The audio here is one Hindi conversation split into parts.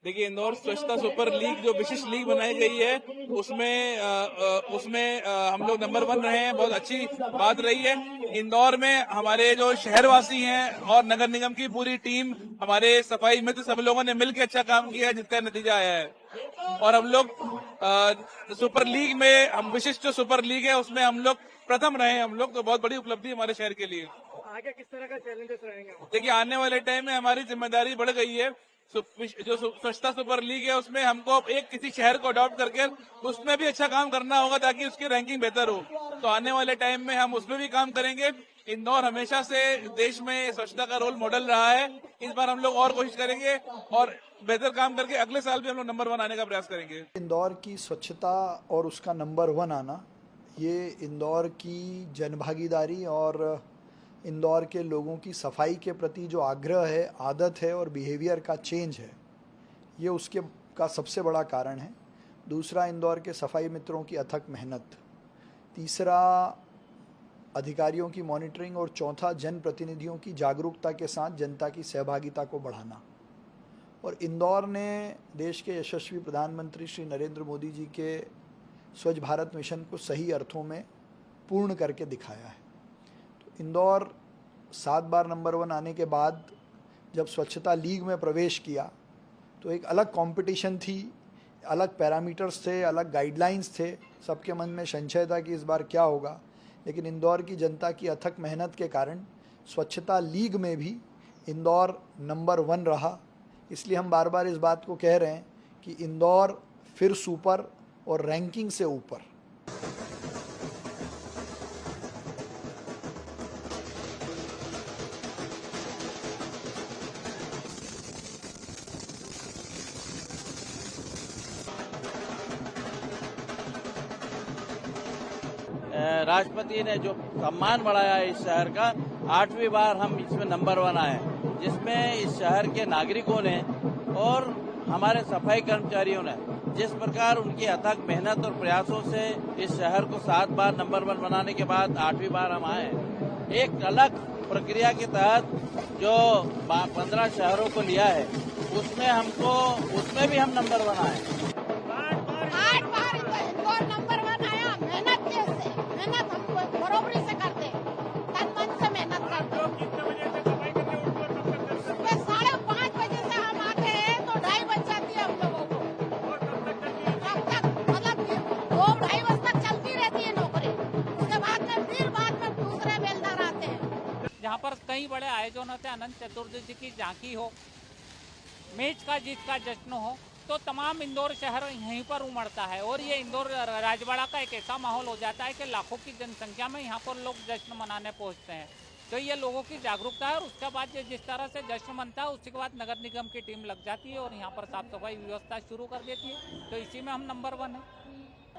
देखिए, इंदौर स्वच्छता सुपर लीग जो विशिष्ट लीग बनाई गई है उसमें हम लोग नंबर 1 रहे हैं। बहुत अच्छी बात रही है। इंदौर में हमारे जो शहरवासी हैं और नगर निगम की पूरी टीम, हमारे सफाई मित्र, सब लोगों ने मिलकर अच्छा काम किया है, जिसका नतीजा आया है। और हम लोग सुपर लीग में, हम विशिष्ट जो सुपर लीग है उसमें हम लोग प्रथम रहे हैं। हम लोग तो बहुत बड़ी उपलब्धि हमारे शहर के लिए। आगे किस तरह का चैलेंजेस रहेंगे? देखिए, आने वाले टाइम में हमारी जिम्मेदारी बढ़ गई है। जो स्वच्छता सुपर लीग है उसमें हमको एक किसी शहर को अडॉप्ट करके उसमें भी अच्छा काम करना होगा ताकि उसकी रैंकिंग बेहतर हो। तो आने वाले टाइम में हम उसमें भी काम करेंगे। इंदौर हमेशा से देश में स्वच्छता का रोल मॉडल रहा है। इस बार हम लोग और कोशिश करेंगे और बेहतर काम करके अगले साल भी हम लोग नंबर 1 आने का प्रयास करेंगे। इंदौर की स्वच्छता और उसका नंबर 1 आना, ये इंदौर की जनभागीदारी और इंदौर के लोगों की सफाई के प्रति जो आग्रह है, आदत है और बिहेवियर का चेंज है, ये उसके का सबसे बड़ा कारण है। दूसरा, इंदौर के सफाई मित्रों की अथक मेहनत। तीसरा, अधिकारियों की मॉनिटरिंग। और चौथा, जनप्रतिनिधियों की जागरूकता के साथ जनता की सहभागिता को बढ़ाना। और इंदौर ने देश के यशस्वी प्रधानमंत्री श्री नरेंद्र मोदी जी के स्वच्छ भारत मिशन को सही अर्थों में पूर्ण करके दिखाया है। तो इंदौर 7 बार नंबर 1 आने के बाद जब स्वच्छता लीग में प्रवेश किया तो एक अलग कंपटीशन थी, अलग पैरामीटर्स थे, अलग गाइडलाइंस थे। सबके मन में संशय था कि इस बार क्या होगा, लेकिन इंदौर की जनता की अथक मेहनत के कारण स्वच्छता लीग में भी इंदौर नंबर 1 रहा। इसलिए हम बार बार इस बात को कह रहे हैं कि इंदौर फिर सुपर और रैंकिंग से ऊपर। राष्ट्रपति ने जो सम्मान बढ़ाया है इस शहर का, 8वीं बार हम इसमें नंबर 1 आए, जिसमें इस शहर के नागरिकों ने और हमारे सफाई कर्मचारियों ने जिस प्रकार उनकी अथक मेहनत और प्रयासों से इस शहर को 7 बार नंबर 1 बनाने के बाद 8वीं बार हम आए। एक अलग प्रक्रिया के तहत जो 15 शहरों को लिया है उसमें भी हम नंबर 1 आए। 8 बार इंदौर नंबर 1 आया। मेहनत हम बरोबरी से करते, तन मन से मेहनत करते। सुबह 5:30 बजे से हम आते हैं तो 2:30 बज जाती है हम लोगों को। तब तक मतलब 2-2:30 बजे तक चलती रहती है नौकरी। उसके बाद में दूसरे बेलदार आते हैं। जहाँ पर कई बड़े आयोजन होते हैं, अनंत चतुर्दशी की झांकी हो, मेज का जीत का जश्न हो, तो तमाम इंदौर शहर यहीं पर उमड़ता है। और ये इंदौर राजवाड़ा का एक ऐसा माहौल हो जाता है कि लाखों की जनसंख्या में यहाँ पर लोग जश्न मनाने पहुँचते हैं। तो ये लोगों की जागरूकता है और उसके बाद जिस तरह से जश्न मनता है उसके बाद नगर निगम की टीम लग जाती है और यहाँ पर साफ सफाई व्यवस्था शुरू कर देती है। तो इसी में हम नंबर 1 है।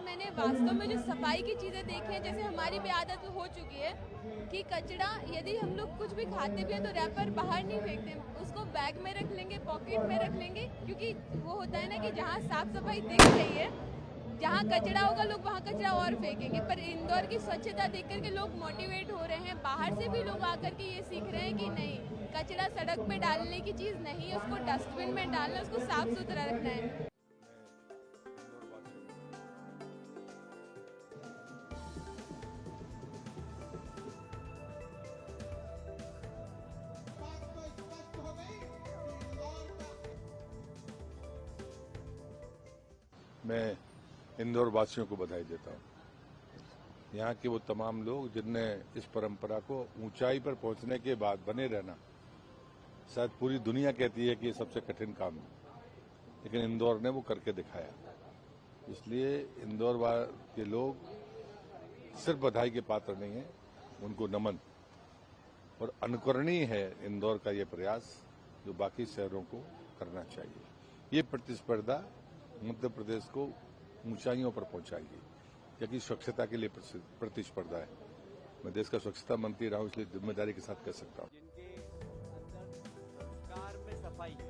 मैंने वास्तव में जो सफाई की चीज़ें देखी हैं, जैसे हमारी भी आदत हो चुकी है कि कचरा, यदि हम लोग कुछ भी खाते भी हैं तो रैपर बाहर नहीं फेंकते, उसको बैग में रख लेंगे, पॉकेट में रख लेंगे, क्योंकि वो होता है ना कि जहाँ साफ सफाई दिख रही है, जहाँ कचरा होगा लोग वहाँ कचरा और फेंकेंगे। पर इंदौर की स्वच्छता देख करके लोग मोटिवेट हो रहे हैं। बाहर से भी लोग आकर के ये सीख रहे हैं कि नहीं, कचरा सड़क पे डालने की चीज़ नहीं है, उसको डस्टबिन में डालना है, उसको साफ सुथरा रखना है। मैं इंदौर वासियों को बधाई देता हूँ। यहाँ के वो तमाम लोग जिनने इस परंपरा को ऊंचाई पर पहुंचने के बाद बने रहना, शायद पूरी दुनिया कहती है कि ये सबसे कठिन काम है, लेकिन इंदौर ने वो करके दिखाया। इसलिए इंदौर के लोग सिर्फ बधाई के पात्र नहीं है, उनको नमन। और अनुकरणीय है इंदौर का ये प्रयास जो बाकी शहरों को करना चाहिए। ये प्रतिस्पर्धा मध्य प्रदेश को ऊंचाइयों पर पहुंचाएगी, क्योंकि स्वच्छता के लिए प्रतिस्पर्धा है। मैं देश का स्वच्छता मंत्री रहा हूं, इसलिए जिम्मेदारी के साथ कह सकता हूं। जिनके अंदर संस्कार में सफाई है,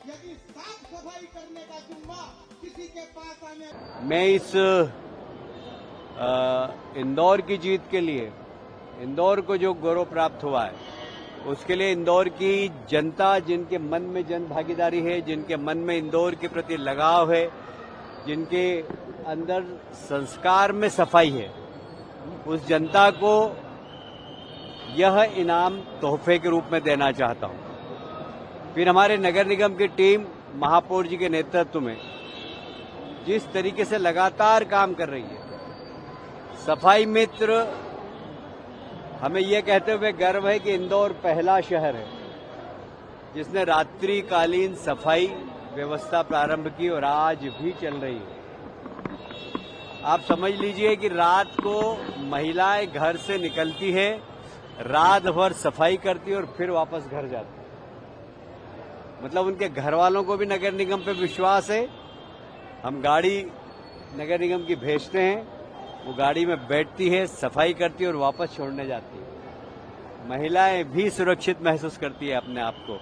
यदि साफ सफाई करने का जुम्मा किसी के पास आने। मैं इस इंदौर की जीत के लिए इंदौर को जो गौरव प्राप्त हुआ है उसके लिए इंदौर की जनता, जिनके मन में जन भागीदारी है, जिनके मन में इंदौर के प्रति लगाव है, जिनके अंदर संस्कार में सफाई है, उस जनता को यह इनाम तोहफे के रूप में देना चाहता हूं। फिर हमारे नगर निगम की टीम महापौर जी के नेतृत्व में जिस तरीके से लगातार काम कर रही है, सफाई मित्र, हमें यह कहते हुए गर्व है कि इंदौर पहला शहर है जिसने रात्रिकालीन सफाई व्यवस्था प्रारंभ की और आज भी चल रही है। आप समझ लीजिए कि रात को महिलाएं घर से निकलती है, रात भर सफाई करती है और फिर वापस घर जाती है। मतलब उनके घर वालों को भी नगर निगम पे विश्वास है। हम गाड़ी नगर निगम की भेजते हैं, वो गाड़ी में बैठती है, सफाई करती है और वापस छोड़ने जाती है। महिलाएं भी सुरक्षित महसूस करती है अपने आप को।